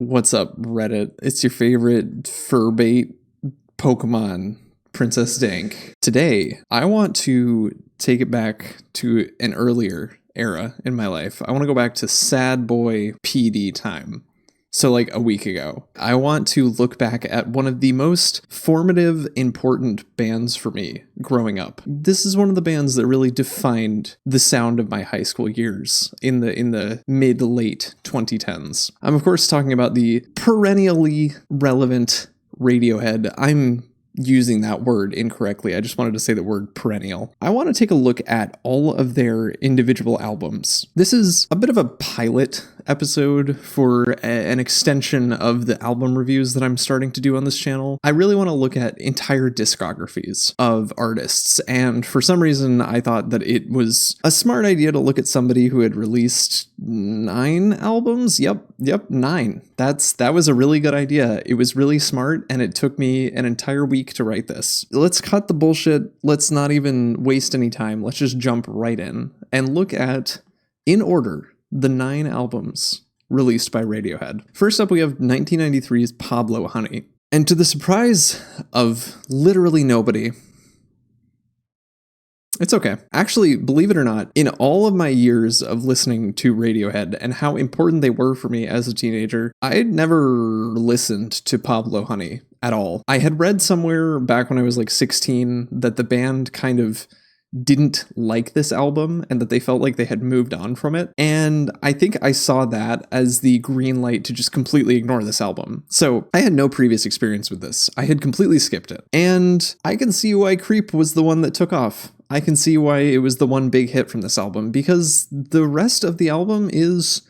What's up, Reddit? It's your favorite fur bait Pokemon, Princess Dank. Today, I want to take it back to an earlier era in my life. I want to go back to sad boy PD time. So like a week ago, I want to look back at one of the most formative, important bands for me growing up. This is one of the bands that really defined the sound of my high school years in the mid late 2010s. I'm of course talking about the perennially relevant Radiohead. I'm using that word incorrectly. I just wanted to say the word perennial. I want to take a look at all of their individual albums. This is a bit of a pilot episode for an extension of the album reviews that I'm starting to do on this channel. I really want to look at entire discographies of artists, and for some reason I thought that it was a smart idea to look at somebody who had released 9 albums. Yep, 9. That was a really good idea. It was really smart, and it took me an entire week to write this. Let's cut the bullshit. Let's not even waste any time. Let's just jump right in and look at, in order, the 9 albums released by Radiohead. First up, we have 1993's Pablo Honey. And to the surprise of literally nobody, it's okay. Actually, believe it or not, in all of my years of listening to Radiohead and how important they were for me as a teenager, I had never listened to Pablo Honey at all. I had read somewhere back when I was like 16 that the band kind of didn't like this album and that they felt like they had moved on from it. And I think I saw that as the green light to just completely ignore this album. So I had no previous experience with this. I had completely skipped it. And I can see why Creep was the one that took off. I can see why it was the one big hit from this album, because the rest of the album is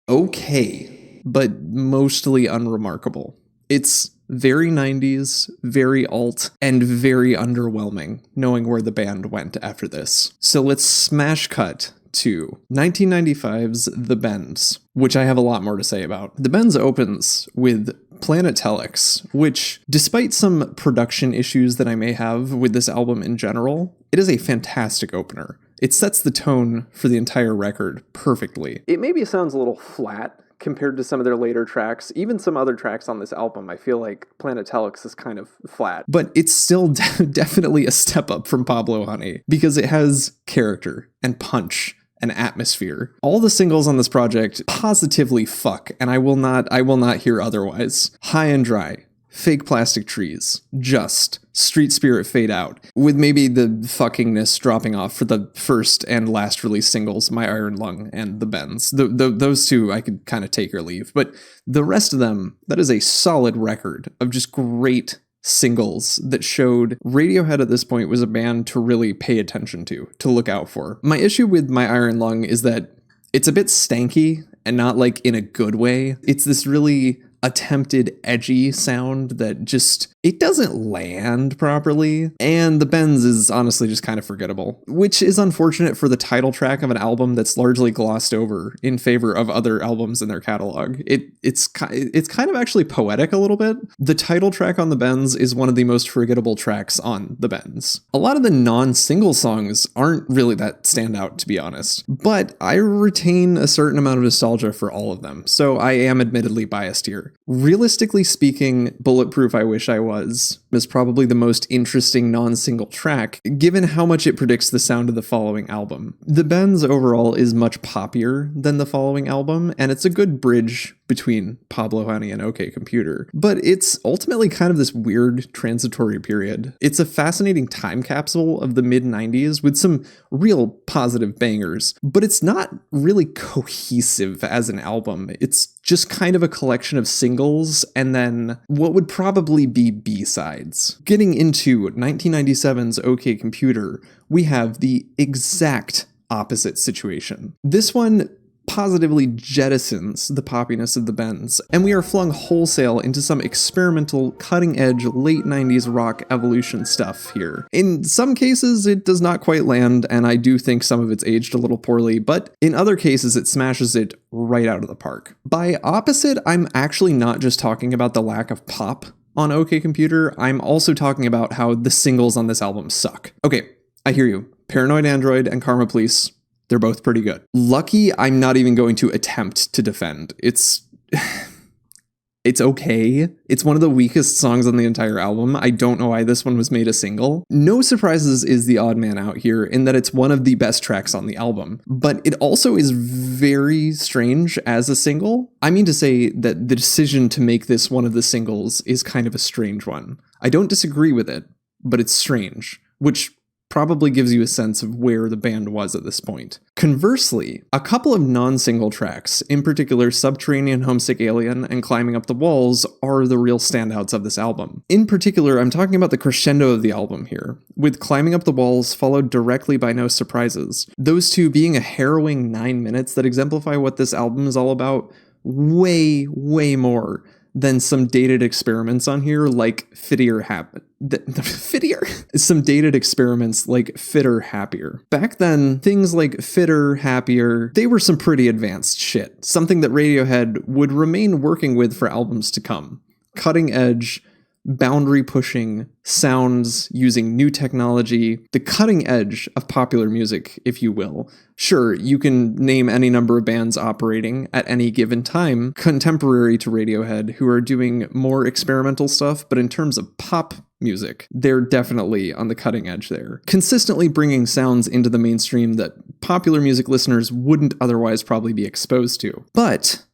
okay, but mostly unremarkable. It's very 90s, very alt, and very underwhelming, knowing where the band went after this. So let's smash cut to 1995's The Bends, which I have a lot more to say about. The Bends opens with Planet Telex, which, despite some production issues that I may have with this album in general, it is a fantastic opener. It sets the tone for the entire record perfectly. It maybe sounds a little flat compared to some of their later tracks. Even some other tracks on this album, I feel like Planet Telex is kind of flat. But it's still definitely a step up from Pablo Honey, because it has character and punch and atmosphere. All the singles on this project positively fuck, and I will not hear otherwise. High and Dry, Fake Plastic Trees, Just, Street Spirit Fade Out, with maybe the fuckingness dropping off for the first and last release singles, My Iron Lung and The Bends. Those two I could kind of take or leave, but the rest of them, that is a solid record of just great singles that showed Radiohead at this point was a band to really pay attention to look out for. My issue with My Iron Lung is that it's a bit stanky, and not like in a good way. It's this really attempted edgy sound that just, it doesn't land properly, and The Bends is honestly just kind of forgettable, which is unfortunate for the title track of an album that's largely glossed over in favor of other albums in their catalog. It's kind of actually poetic a little bit. The title track on The Bends is one of the most forgettable tracks on The Bends. A lot of the non-single songs aren't really that standout, to be honest, but I retain a certain amount of nostalgia for all of them, so I am admittedly biased here. Realistically speaking, Bulletproof I Wish I Was probably the most interesting non-single track, given how much it predicts the sound of the following album. The Bends overall is much poppier than the following album, and it's a good bridge between Pablo Honey and OK Computer, but it's ultimately kind of this weird transitory period. It's a fascinating time capsule of the mid-90s with some real positive bangers, but it's not really cohesive as an album. It's just kind of a collection of singles and then what would probably be B-sides. Getting into 1997's OK Computer, we have the exact opposite situation. This one positively jettisons the poppiness of The Bends, and we are flung wholesale into some experimental, cutting-edge, late 90s rock evolution stuff here. In some cases, it does not quite land, and I do think some of it's aged a little poorly, but in other cases, it smashes it right out of the park. By opposite, I'm actually not just talking about the lack of pop on OK Computer, I'm also talking about how the singles on this album suck. Okay, I hear you. Paranoid Android and Karma Police, they're both pretty good. Lucky, I'm not even going to attempt to defend. It's It's okay. It's one of the weakest songs on the entire album. I don't know why this one was made a single. No Surprises is the odd man out here in that it's one of the best tracks on the album, but it also is very strange as a single. I mean to say that the decision to make this one of the singles is kind of a strange one. I don't disagree with it, but it's strange, which probably gives you a sense of where the band was at this point. Conversely, a couple of non-single tracks, in particular Subterranean Homesick Alien and Climbing Up the Walls, are the real standouts of this album. In particular, I'm talking about the crescendo of the album here, with Climbing Up the Walls followed directly by No Surprises. Those two being a harrowing 9 minutes that exemplify what this album is all about way, way more than some dated experiments on here like Fittier some dated experiments like Fitter Happier. Back then, things like Fitter Happier, they were some pretty advanced shit, something that Radiohead would remain working with for albums to come. Cutting edge, boundary pushing sounds using new technology, the cutting edge of popular music, if you will. Sure, you can name any number of bands operating at any given time, contemporary to Radiohead, who are doing more experimental stuff, but in terms of pop music, they're definitely on the cutting edge there. Consistently bringing sounds into the mainstream that popular music listeners wouldn't otherwise probably be exposed to. But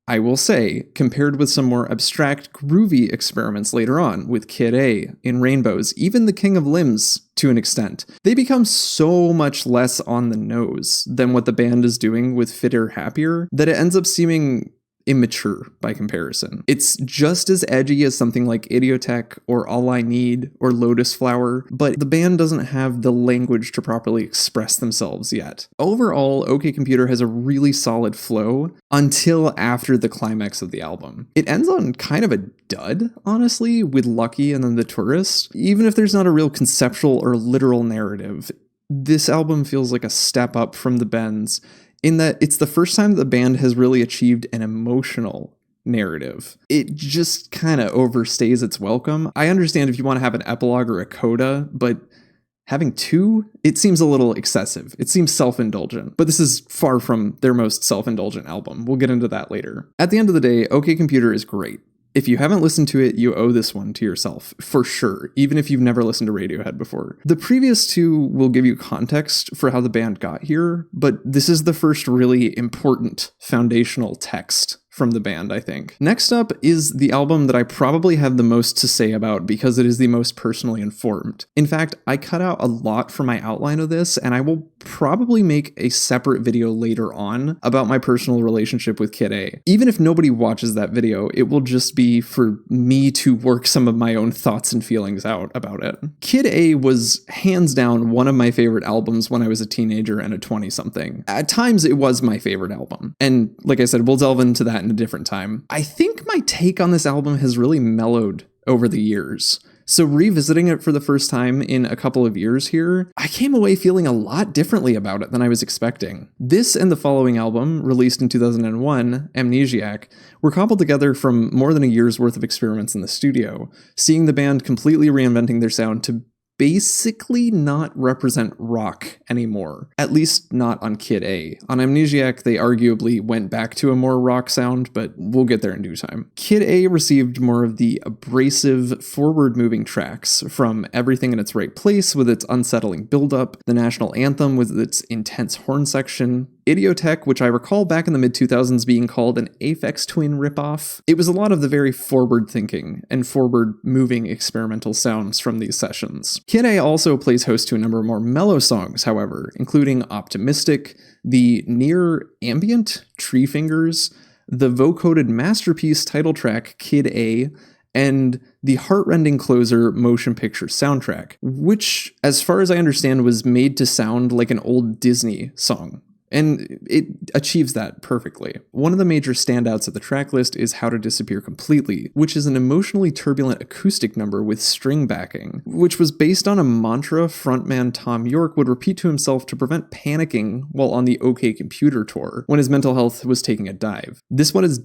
I will say, compared with some more abstract, groovy experiments later on, with Kid A, In Rainbows, even The King of Limbs, to an extent, they become so much less on the nose than what the band is doing with Fitter Happier, that it ends up seeming immature by comparison. It's just as edgy as something like Idiotech or All I Need or Lotus Flower, but the band doesn't have the language to properly express themselves yet. Overall, OK Computer has a really solid flow until after the climax of the album. It ends on kind of a dud, honestly, with Lucky and then The Tourist. Even if there's not a real conceptual or literal narrative, this album feels like a step up from the Bends, in that it's the first time the band has really achieved an emotional narrative. It just kind of overstays its welcome. I understand if you want to have an epilogue or a coda, but having two, it seems a little excessive. It seems self-indulgent, but this is far from their most self-indulgent album. We'll get into that later. At the end of the day, OK Computer is great. If you haven't listened to it, you owe this one to yourself, for sure, even if you've never listened to Radiohead before. The previous two will give you context for how the band got here, but this is the first really important foundational text from the band, I think. Next up is the album that I probably have the most to say about because it is the most personally informed. In fact, I cut out a lot from my outline of this, and I will probably make a separate video later on about my personal relationship with Kid A. Even if nobody watches that video, it will just be for me to work some of my own thoughts and feelings out about it. Kid A was hands down one of my favorite albums when I was a teenager and a 20-something. At times, it was my favorite album. And like I said, we'll delve into that in a different time. I think my take on this album has really mellowed over the years. So revisiting it for the first time in a couple of years here, I came away feeling a lot differently about it than I was expecting. This and the following album, released in 2001, Amnesiac, were cobbled together from more than a year's worth of experiments in the studio, seeing the band completely reinventing their sound to basically not represent rock anymore, at least not on Kid A. On Amnesiac, they arguably went back to a more rock sound, but we'll get there in due time. Kid A received more of the abrasive, forward-moving tracks, from Everything in Its Right Place with its unsettling build-up, the national anthem with its intense horn section, Idiotech, which I recall back in the mid-2000s being called an Aphex Twin ripoff. It was a lot of the very forward-thinking and forward-moving experimental sounds from these sessions. Kid A also plays host to a number of more mellow songs, however, including Optimistic, the near ambient Tree Fingers, the vocoded masterpiece title track Kid A, and the heartrending closer Motion Picture Soundtrack, which, as far as I understand, was made to sound like an old Disney song. And it achieves that perfectly. One of the major standouts of the track list is How to Disappear Completely, which is an emotionally turbulent acoustic number with string backing, which was based on a mantra frontman Tom York would repeat to himself to prevent panicking while on the OK Computer tour when his mental health was taking a dive. This one is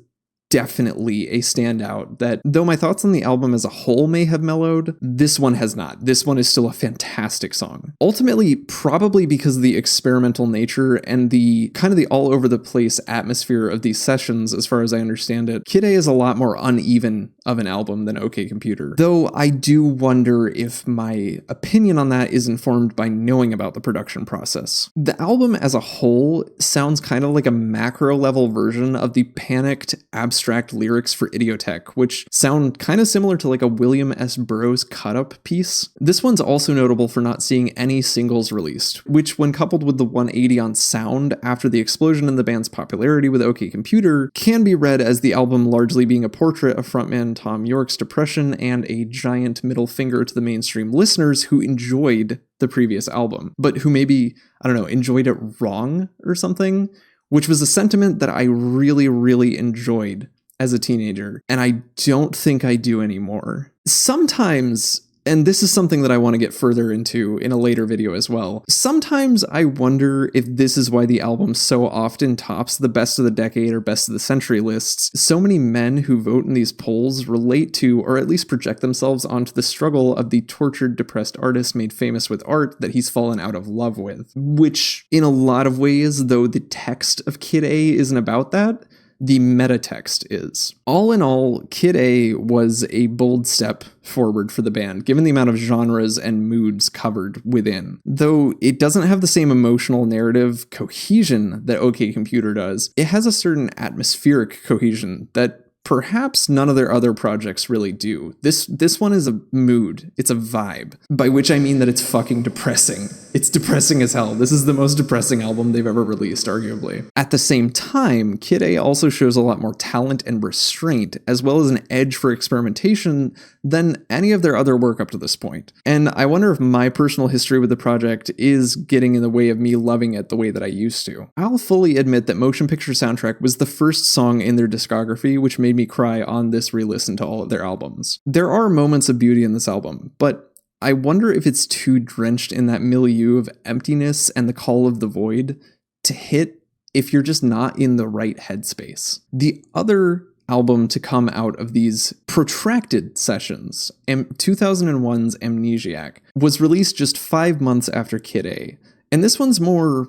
definitely a standout that, though my thoughts on the album as a whole may have mellowed, this one has not. This one is still a fantastic song. Ultimately, probably because of the experimental nature and the kind of the all over the place atmosphere of these sessions, as far as I understand it, Kid A is a lot more uneven of an album than OK Computer. Though I do wonder if my opinion on that is informed by knowing about the production process. The album as a whole sounds kind of like a macro level version of the panicked abstract lyrics for Idiotech, which sound kind of similar to like a William S. Burroughs cut-up piece. This one's also notable for not seeing any singles released, which when coupled with the 180 on sound after the explosion in the band's popularity with OK Computer, can be read as the album largely being a portrait of frontman Tom York's depression and a giant middle finger to the mainstream listeners who enjoyed the previous album, but who maybe, I don't know, enjoyed it wrong or something, which was a sentiment that I really, really enjoyed as a teenager, and I don't think I do anymore. Sometimes, and this is something that I want to get further into in a later video as well, sometimes I wonder if this is why the album so often tops the best of the decade or best of the century lists. So many men who vote in these polls relate to, or at least project themselves onto the struggle of the tortured, depressed artist made famous with art that he's fallen out of love with. Which, in a lot of ways, though the text of Kid A isn't about that, the metatext is. All in all, Kid A was a bold step forward for the band, given the amount of genres and moods covered within. Though it doesn't have the same emotional narrative cohesion that OK Computer does, it has a certain atmospheric cohesion that perhaps none of their other projects really do. This one is a mood. It's a vibe. By which I mean that it's fucking depressing. It's depressing as hell. This is the most depressing album they've ever released, arguably. At the same time, Kid A also shows a lot more talent and restraint, as well as an edge for experimentation than any of their other work up to this point. And I wonder if my personal history with the project is getting in the way of me loving it the way that I used to. I'll fully admit that Motion Picture Soundtrack was the first song in their discography which made me cry on this re-listen to all of their albums. There are moments of beauty in this album, but I wonder if it's too drenched in that milieu of emptiness and the call of the void to hit if you're just not in the right headspace. The other album to come out of these protracted sessions, 2001's Amnesiac, was released just 5 months after Kid A. And this one's more,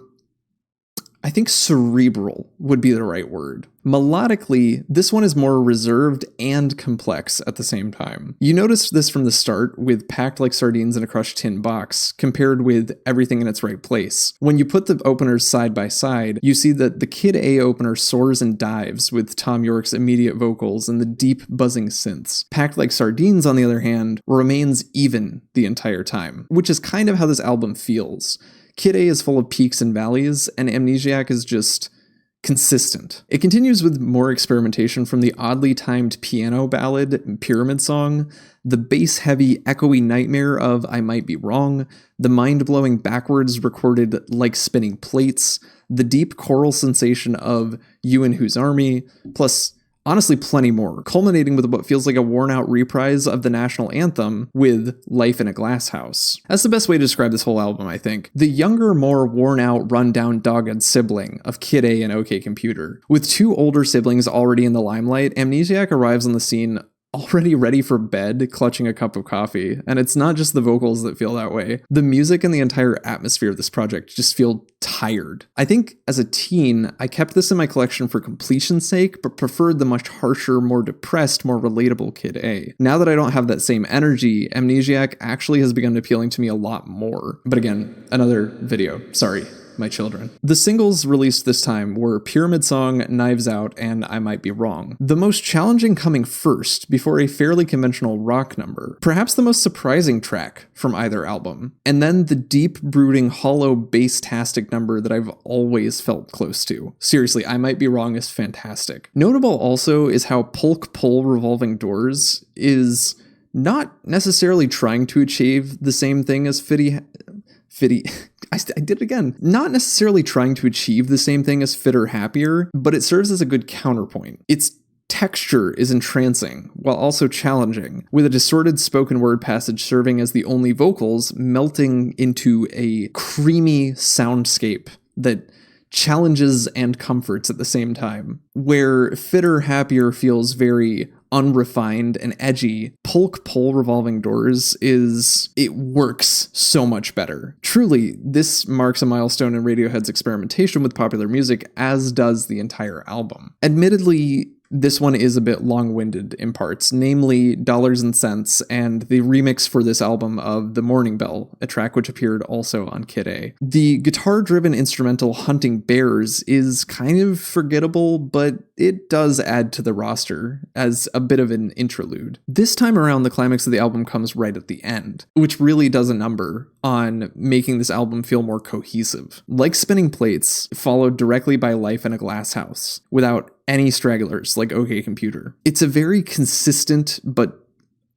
I think cerebral would be the right word. Melodically, this one is more reserved and complex at the same time. You noticed this from the start with Packed Like Sardines in a Crushed Tin Box, compared with Everything in Its Right Place. When you put the openers side by side, you see that the Kid A opener soars and dives with Tom York's immediate vocals and the deep buzzing synths. Packed Like Sardines, on the other hand, remains even the entire time, which is kind of how this album feels. Kid A is full of peaks and valleys, and Amnesiac is just consistent. It continues with more experimentation from the oddly timed piano ballad Pyramid Song, the bass-heavy, echoey nightmare of I Might Be Wrong, the mind-blowing backwards recorded Like Spinning Plates, the deep choral sensation of You and Whose Army, plus honestly plenty more, culminating with what feels like a worn-out reprise of the national anthem with Life in a Glass House. That's the best way to describe this whole album, I think. The younger, more worn-out, run-down, dogged sibling of Kid A and OK Computer. With two older siblings already in the limelight, Amnesiac arrives on the scene already ready for bed, clutching a cup of coffee. And it's not just the vocals that feel that way. The music and the entire atmosphere of this project just feel tired. I think as a teen, I kept this in my collection for completion's sake, but preferred the much harsher, more depressed, more relatable Kid A. Now that I don't have that same energy, Amnesiac actually has begun appealing to me a lot more. But again, another video. Sorry, my children. The singles released this time were Pyramid Song, Knives Out, and I Might Be Wrong. The most challenging coming first, before a fairly conventional rock number. Perhaps the most surprising track from either album. And then the deep, brooding, hollow, bass-tastic number that I've always felt close to. Seriously, I Might Be Wrong is fantastic. Notable also is how Polk Pull Revolving Doors is not necessarily trying to achieve the same thing as I did it again. Not necessarily trying to achieve the same thing as Fitter Happier, but it serves as a good counterpoint. Its texture is entrancing, while also challenging, with a distorted spoken word passage serving as the only vocals, melting into a creamy soundscape that challenges and comforts at the same time. Where Fitter Happier feels very unrefined and edgy, Polk Pole Revolving Doors it works so much better. Truly, this marks a milestone in Radiohead's experimentation with popular music, as does the entire album. Admittedly, this one is a bit long-winded in parts, namely Dollars and Cents and the remix for this album of The Morning Bell, a track which appeared also on Kid A. The guitar-driven instrumental Hunting Bears is kind of forgettable, but it does add to the roster as a bit of an interlude. This time around, the climax of the album comes right at the end, which really does a number on making this album feel more cohesive. Like Spinning Plates, followed directly by Life in a Glass House, without any stragglers like OK Computer. It's a very consistent but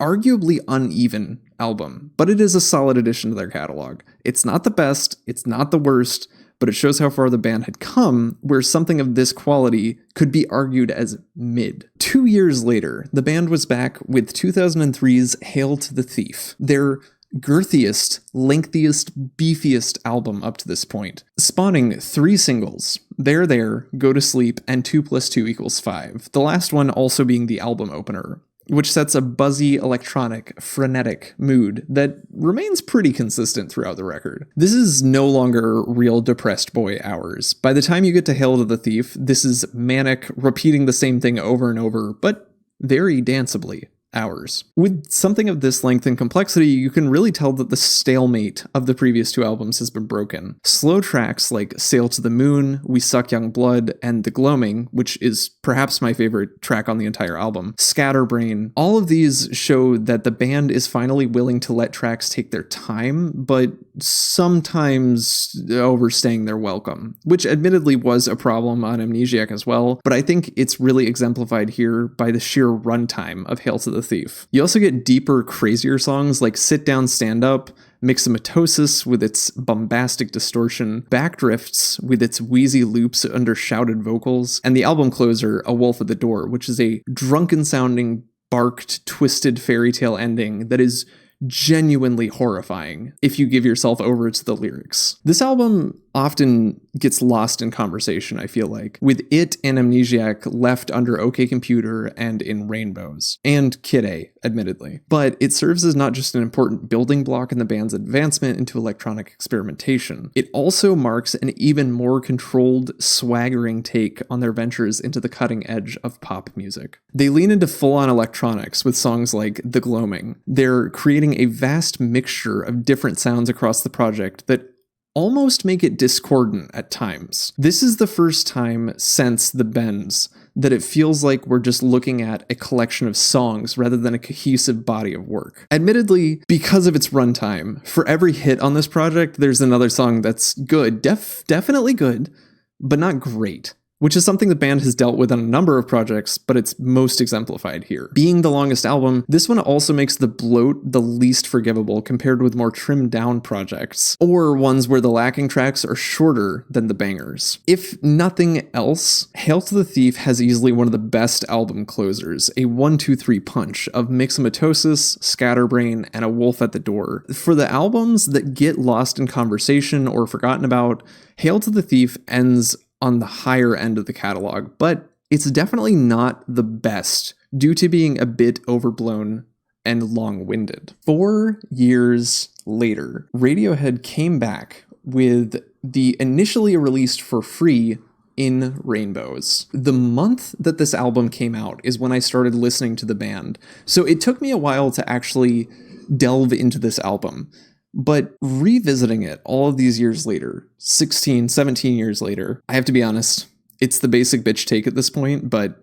arguably uneven album, but it is a solid addition to their catalog. It's not the best, it's not the worst, but it shows how far the band had come, where something of this quality could be argued as mid. 2 years later, the band was back with 2003's Hail to the Thief, their girthiest, lengthiest, beefiest album up to this point, spawning 3 singles, There, Go to Sleep, and 2 + 2 = 5, the last one also being the album opener, which sets a buzzy, electronic, frenetic mood that remains pretty consistent throughout the record. This is no longer real depressed boy hours. By the time you get to Hail to the Thief, this is manic, repeating the same thing over and over, but very danceably hours. With something of this length and complexity, you can really tell that the stalemate of the previous 2 albums has been broken. Slow tracks like Sail to the Moon, We Suck Young Blood, and The Gloaming, which is perhaps my favorite track on the entire album, Scatterbrain, all of these show that the band is finally willing to let tracks take their time, but sometimes overstaying their welcome, which admittedly was a problem on Amnesiac as well, but I think it's really exemplified here by the sheer runtime of Hail to the Thief. You also get deeper, crazier songs like Sit Down, Stand Up, Myxomatosis with its bombastic distortion, Backdrifts with its wheezy loops under shouted vocals, and the album closer, A Wolf at the Door, which is a drunken-sounding, barked, twisted fairy tale ending that is genuinely horrifying if you give yourself over to the lyrics. This album often gets lost in conversation, I feel like, with it and Amnesiac left under OK Computer and in Rainbows, and Kid A, admittedly. But it serves as not just an important building block in the band's advancement into electronic experimentation, it also marks an even more controlled, swaggering take on their ventures into the cutting edge of pop music. They lean into full-on electronics with songs like The Gloaming. They're creating a vast mixture of different sounds across the project that almost make it discordant at times. This is the first time since The Bends that it feels like we're just looking at a collection of songs rather than a cohesive body of work. Admittedly, because of its runtime, for every hit on this project, there's another song that's good, definitely good, but not great, which is something the band has dealt with on a number of projects, but it's most exemplified here. Being the longest album, this one also makes the bloat the least forgivable compared with more trimmed down projects, or ones where the lacking tracks are shorter than the bangers. If nothing else, Hail to the Thief has easily one of the best album closers, a 1-2-3 punch of Myxomatosis, Scatterbrain, and A Wolf at the Door. For the albums that get lost in conversation or forgotten about, Hail to the Thief ends on the higher end of the catalog, but it's definitely not the best due to being a bit overblown and long-winded. 4 years later, Radiohead came back with the initially released for free In Rainbows. The month that this album came out is when I started listening to the band, so it took me a while to actually delve into this album. But revisiting it all of these years later, 16, 17 years later, I have to be honest, it's the basic bitch take at this point, but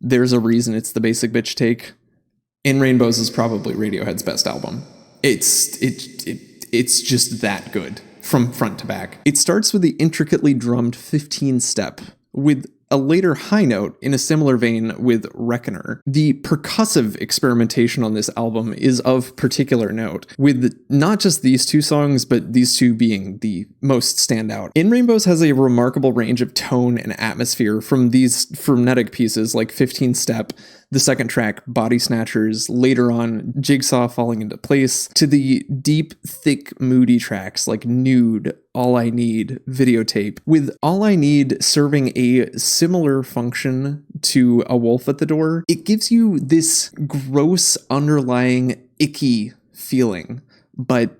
there's a reason it's the basic bitch take. In Rainbows is probably Radiohead's best album. It's just that good from front to back. It starts with the intricately drummed 15-step, with a later high note in a similar vein with Reckoner. The percussive experimentation on this album is of particular note, with not just these 2 songs, but these 2 being the most standout. In Rainbows has a remarkable range of tone and atmosphere from these frenetic pieces like 15 Step the second track, Body Snatchers, later on, Jigsaw Falling Into Place, to the deep, thick, moody tracks like Nude, All I Need, Videotape, with All I Need serving a similar function to A Wolf at the Door. It gives you this gross, underlying, icky feeling, but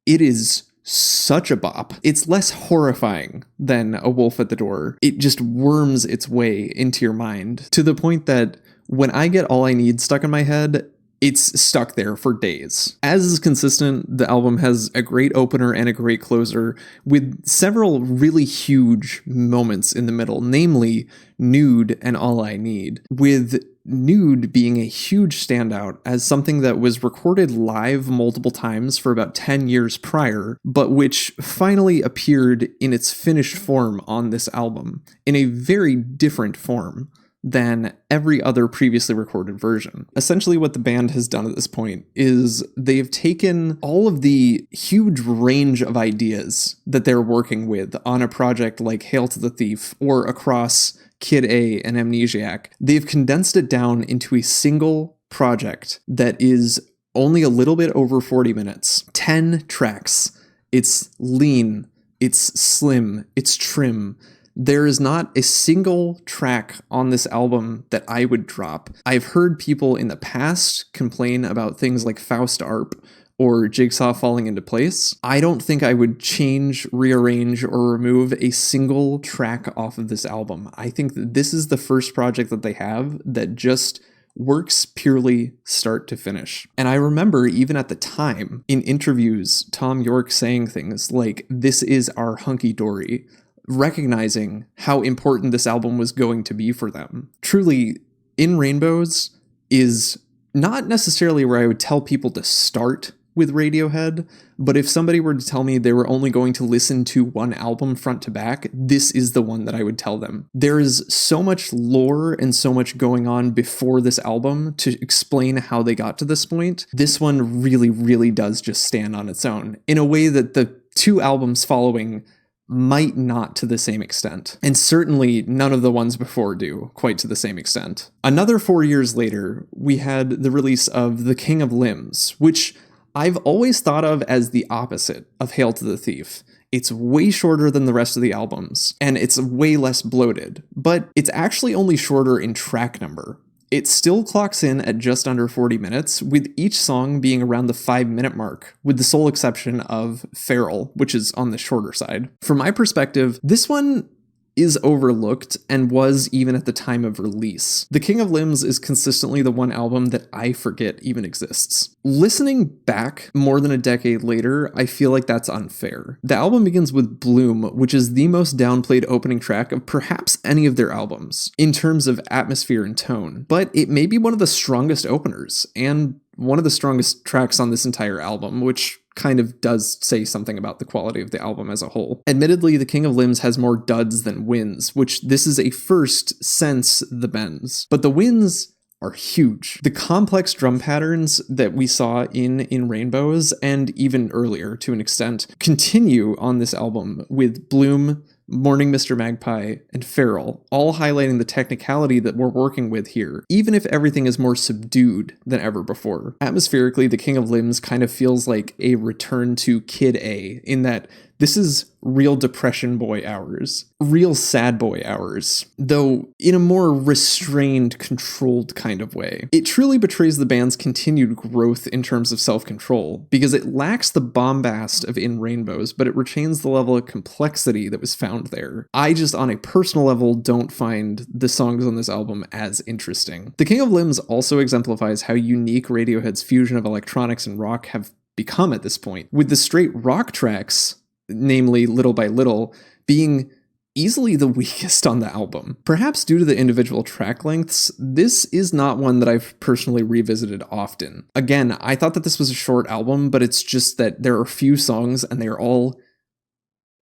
it is such a bop. It's less horrifying than A Wolf at the Door. It just worms its way into your mind to the point that when I get All I Need stuck in my head, it's stuck there for days. As is consistent, the album has a great opener and a great closer, with several really huge moments in the middle, namely Nude and All I Need, with Nude being a huge standout as something that was recorded live multiple times for about 10 years prior, but which finally appeared in its finished form on this album, in a very different form than every other previously recorded version. Essentially what the band has done at this point is they've taken all of the huge range of ideas that they're working with on a project like Hail to the Thief or across Kid A and Amnesiac. They've condensed it down into a single project that is only a little bit over 40 minutes, 10 tracks. It's lean, it's slim, it's trim. There is not a single track on this album that I would drop. I've heard people in the past complain about things like Faust Arp or Jigsaw Falling Into Place. I don't think I would change, rearrange, or remove a single track off of this album. I think that this is the first project that they have that just works purely start to finish. And I remember even at the time, in interviews, Tom York saying things like, "This is our hunky-dory," recognizing how important this album was going to be for them. Truly, In Rainbows is not necessarily where I would tell people to start with Radiohead, but if somebody were to tell me they were only going to listen to one album front to back, this is the one that I would tell them. There is so much lore and so much going on before this album to explain how they got to this point. This one really, really does just stand on its own in a way that the two albums following might not to the same extent. And certainly none of the ones before do quite to the same extent. Another 4 years later, we had the release of The King of Limbs, which I've always thought of as the opposite of Hail to the Thief. It's way shorter than the rest of the albums, and it's way less bloated, but it's actually only shorter in track number. It still clocks in at just under 40 minutes, with each song being around the 5-minute mark, with the sole exception of Feral, which is on the shorter side. From my perspective, this one is overlooked and was even at the time of release. The King of Limbs is consistently the one album that I forget even exists. Listening back more than a decade later, I feel like that's unfair. The album begins with Bloom, which is the most downplayed opening track of perhaps any of their albums, in terms of atmosphere and tone, but it may be one of the strongest openers, and one of the strongest tracks on this entire album, which kind of does say something about the quality of the album as a whole. Admittedly, The King of Limbs has more duds than wins, which this is a first since the bends. But the wins are huge. The complex drum patterns that we saw in Rainbows, and even earlier to an extent, continue on this album with Bloom, Morning Mr. Magpie, and Feral, all highlighting the technicality that we're working with here, even if everything is more subdued than ever before. Atmospherically, The King of Limbs kind of feels like a return to Kid A, in that this is real depression boy hours, real sad boy hours, though in a more restrained, controlled kind of way. It truly betrays the band's continued growth in terms of self-control, because it lacks the bombast of In Rainbows, but it retains the level of complexity that was found there. I just, on a personal level, don't find the songs on this album as interesting. The King of Limbs also exemplifies how unique Radiohead's fusion of electronics and rock have become at this point, with the straight rock tracks, namely Little by Little, being easily the weakest on the album. Perhaps due to the individual track lengths, this is not one that I've personally revisited often. Again, I thought that this was a short album, but it's just that there are few songs and they are all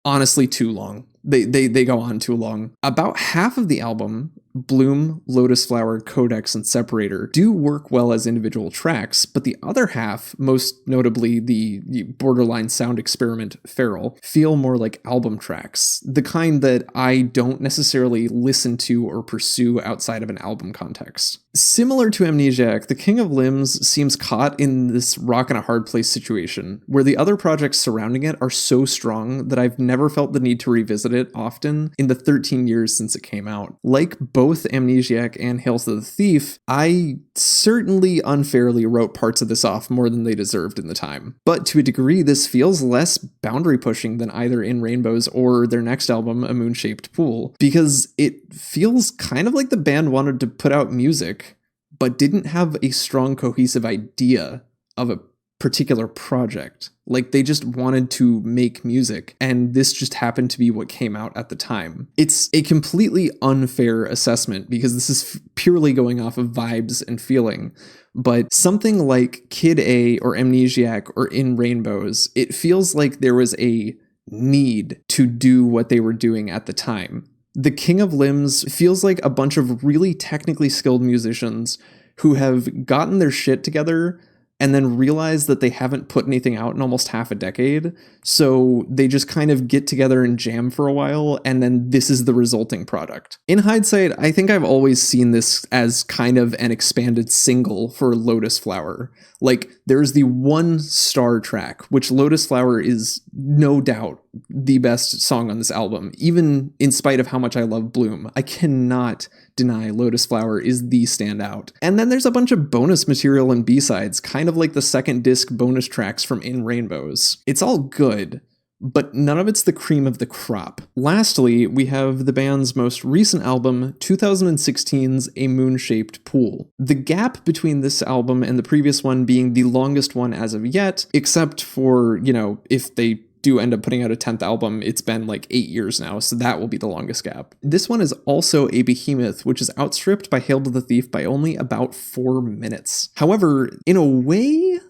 honestly too long. They go on too long. About half of the album Bloom, Lotus Flower, Codex, and Separator do work well as individual tracks, but the other half, most notably the borderline sound experiment Feral, feel more like album tracks, the kind that I don't necessarily listen to or pursue outside of an album context. Similar to Amnesiac, The King of Limbs seems caught in this rock and a hard place situation, where the other projects surrounding it are so strong that I've never felt the need to revisit it often in the 13 years since it came out. Like both Amnesiac and Hail to the Thief, I certainly unfairly wrote parts of this off more than they deserved in the time. But to a degree, this feels less boundary pushing than either In Rainbows or their next album, A Moon-Shaped Pool, because it feels kind of like the band wanted to put out music, but didn't have a strong cohesive idea of a particular project. Like, they just wanted to make music, and this just happened to be what came out at the time. It's a completely unfair assessment because this is purely going off of vibes and feeling. But something like Kid A or Amnesiac or In Rainbows, it feels like there was a need to do what they were doing at the time. The King of Limbs feels like a bunch of really technically skilled musicians who have gotten their shit together and then realize that they haven't put anything out in almost half a decade, so they just kind of get together and jam for a while, and then this is the resulting product. In hindsight, I think I've always seen this as kind of an expanded single for Lotus Flower. Like, there's the one star track, which Lotus Flower is no doubt the best song on this album, even in spite of how much I love Bloom. I cannot deny Lotus Flower is the standout. And then there's a bunch of bonus material and B-sides, kind of like the second disc bonus tracks from In Rainbows. It's all good, but none of it's the cream of the crop. Lastly, we have the band's most recent album, 2016's A Moon-Shaped Pool. The gap between this album and the previous one being the longest one as of yet, except for, if they do end up putting out a 10th album, it's been like 8 years now, so that will be the longest gap. This one is also a behemoth, which is outstripped by Hail to the Thief by only about 4 minutes. However, in a way,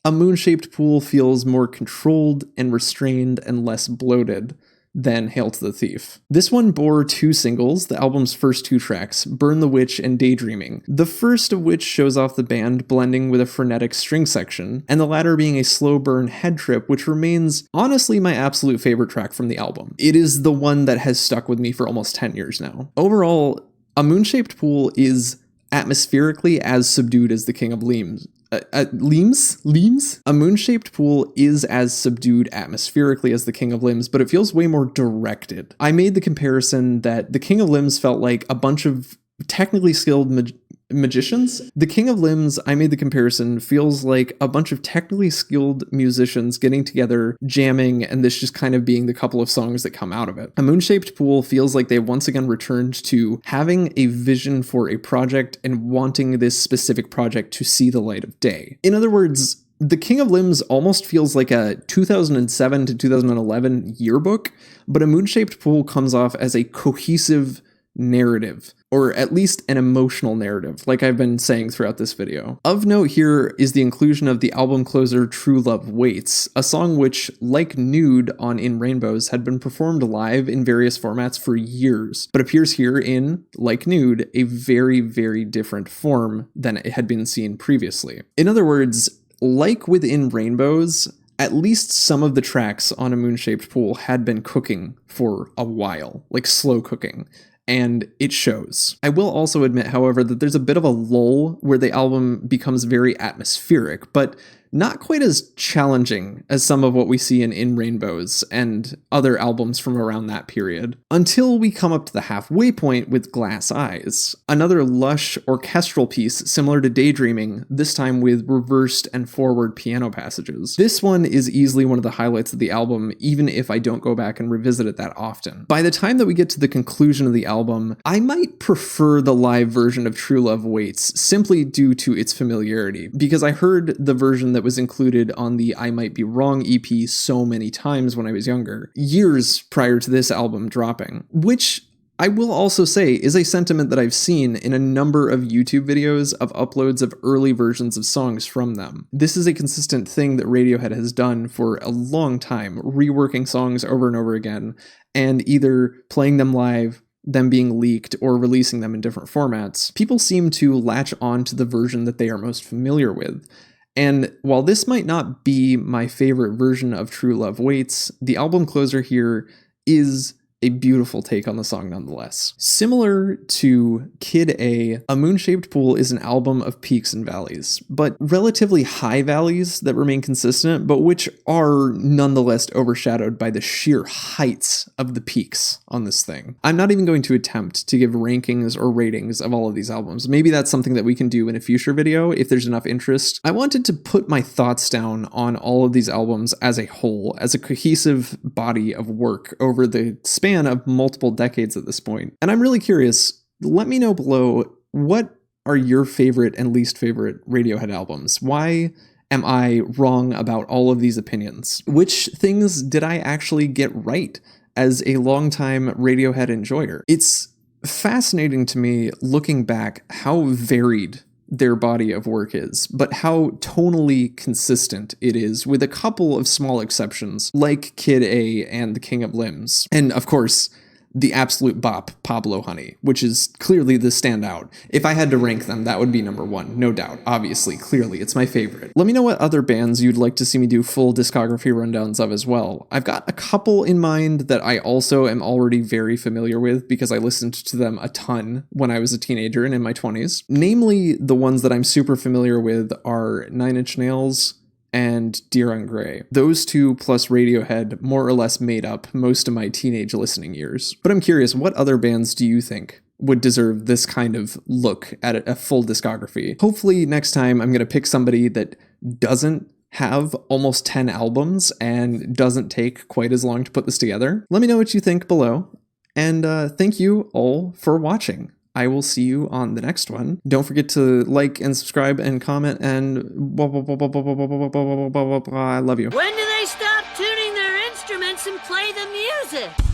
A Moon-Shaped Pool feels more controlled and restrained and less bloated than Hail to the Thief. This one bore 2 singles, the album's first 2 tracks, Burn the Witch and Daydreaming, the first of which shows off the band blending with a frenetic string section, and the latter being a slow burn head trip, which remains honestly my absolute favorite track from the album. It is the one that has stuck with me for almost 10 years now. Overall, A Moon-Shaped Pool is atmospherically as subdued as The King of Limbs. Limbs? A Moon-Shaped Pool is as subdued atmospherically as The King of Limbs, but it feels way more directed. I made the comparison that The King of Limbs felt like a bunch of technically skilled magicians. The King of Limbs, I made the comparison, feels like a bunch of technically skilled musicians getting together, jamming, and this just kind of being the couple of songs that come out of it. A Moon-Shaped Pool feels like they've once again returned to having a vision for a project and wanting this specific project to see the light of day. In other words, The King of Limbs almost feels like a 2007 to 2011 yearbook, but A Moon-Shaped Pool comes off as a cohesive narrative, or at least an emotional narrative, like I've been saying throughout this video. Of note here is the inclusion of the album closer True Love Waits, a song which, like Nude on In Rainbows, had been performed live in various formats for years, but appears here in, like Nude, a very, very different form than it had been seen previously. In other words, like with In Rainbows, at least some of the tracks on A Moon-Shaped Pool had been cooking for a while, like slow cooking, and it shows. I will also admit, however, that there's a bit of a lull where the album becomes very atmospheric, but not quite as challenging as some of what we see in Rainbows and other albums from around that period, until we come up to the halfway point with Glass Eyes, another lush orchestral piece similar to Daydreaming, this time with reversed and forward piano passages. This one is easily one of the highlights of the album, even if I don't go back and revisit it that often. By the time that we get to the conclusion of the album, I might prefer the live version of True Love Waits, simply due to its familiarity, because I heard the version that was included on the I Might Be Wrong EP so many times when I was younger, years prior to this album dropping, which I will also say is a sentiment that I've seen in a number of YouTube videos of uploads of early versions of songs from them. This is a consistent thing that Radiohead has done for a long time, reworking songs over and over again, and either playing them live, them being leaked or releasing them in different formats, people seem to latch on to the version that they are most familiar with. And while this might not be my favorite version of True Love Waits, the album closer here is a beautiful take on the song nonetheless. Similar to Kid A Moon-Shaped Pool is an album of peaks and valleys, but relatively high valleys that remain consistent, but which are nonetheless overshadowed by the sheer heights of the peaks on this thing. I'm not even going to attempt to give rankings or ratings of all of these albums. Maybe that's something that we can do in a future video if there's enough interest. I wanted to put my thoughts down on all of these albums as a whole, as a cohesive body of work over the span of multiple decades at this point. And I'm really curious, let me know below, what are your favorite and least favorite Radiohead albums? Why am I wrong about all of these opinions? Which things did I actually get right as a longtime Radiohead enjoyer? It's fascinating to me looking back how varied their body of work is, but how tonally consistent it is, with a couple of small exceptions, like Kid A and The King of Limbs. And of course, the absolute bop, Pablo Honey, which is clearly the standout. If I had to rank them, that would be number one, no doubt. Obviously, clearly, it's my favorite. Let me know what other bands you'd like to see me do full discography rundowns of as well. I've got a couple in mind that I also am already very familiar with because I listened to them a ton when I was a teenager and in my 20s. Namely, the ones that I'm super familiar with are Nine Inch Nails and Deer on Grey. Those two plus Radiohead more or less made up most of my teenage listening years. But I'm curious, what other bands do you think would deserve this kind of look at a full discography? Hopefully next time I'm going to pick somebody that doesn't have almost 10 albums and doesn't take quite as long to put this together. Let me know what you think below. And thank you all for watching. I will see you on the next one. Don't forget to like and subscribe and comment and blah, blah, blah, blah, blah, blah, blah, blah, blah, blah, blah, blah, blah. I love you. When do they stop tuning their instruments and play the music?